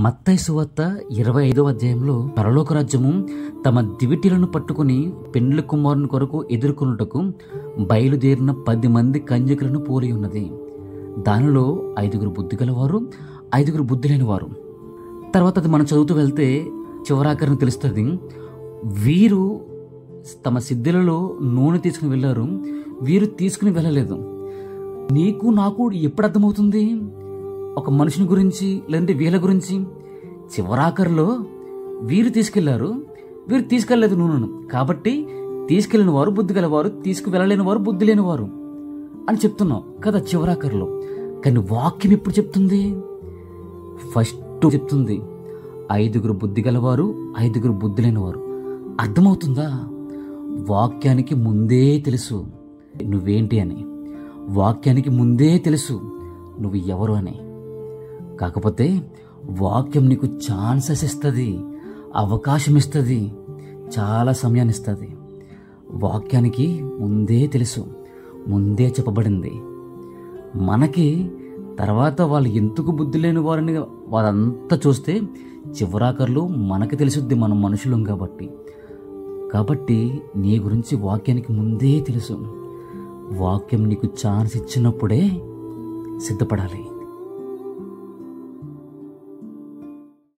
మత్తయి సువార్త 25వ అధ్యాయంలో పరలోక రాజ్యము తమ దివిటీలను పట్టుకుని పెండ్లి కుమారుని కొరకు ఎదుర్కొనుటకు బయలుదేరిన 10 మంది కన్యకులను పోలి ఉన్నది. దానిలో 5 బుద్ధి గలవారు, 5 బుద్ధి లేని వారు. తర్వాత అది మనం చదువుతూ వెళ్తే చివరాఖరిని తెలుస్తుంది. వీరు తమ సిద్ధులలో నూనె తీసుకుని వెళ్ళారు, వీరు తీసుకుని వెళ్ళలేదు. నీకు నాకు ఎప్పుడు అర్థమవుతుంది ఒక మనిషిని గురించి, లేదంటే వీళ్ళ గురించి? చివరాఖరిలో వీరు తీసుకెళ్లారు, వీరు తీసుకెళ్లేదు నూనెను. కాబట్టి తీసుకెళ్లిన వారు బుద్ధి గలవారు, తీసుకువెళ్ళలేని వారు బుద్ధి లేని వారు అని చెప్తున్నావు కదా చివరాఖరిలో. కానీ వాక్యం ఎప్పుడు చెప్తుంది? ఫస్ట్ చెప్తుంది 5 బుద్ధి గలవారు, 5 బుద్ధి లేని వారు. అర్థమవుతుందా? వాక్యానికి ముందే తెలుసు నువ్వేంటి అని, వాక్యానికి ముందే తెలుసు నువ్వు ఎవరు అని. కాకపోతే వాక్యం నీకు ఛాన్సెస్ ఇస్తుంది, అవకాశం ఇస్తుంది, చాలా సమయాన్ని ఇస్తుంది. వాక్యానికి ముందే తెలుసు, ముందే చెప్పబడింది. మనకి తర్వాత వాళ్ళు ఎందుకు బుద్ధి లేని వారిని వాళ్ళంతా చూస్తే చివరాఖరులు మనకి తెలుసుద్ది, మనం మనుషులం కాబట్టి నీ గురించి వాక్యానికి ముందే తెలుసు. వాక్యం నీకు ఛాన్స్ ఇచ్చినప్పుడే సిద్ధపడాలి.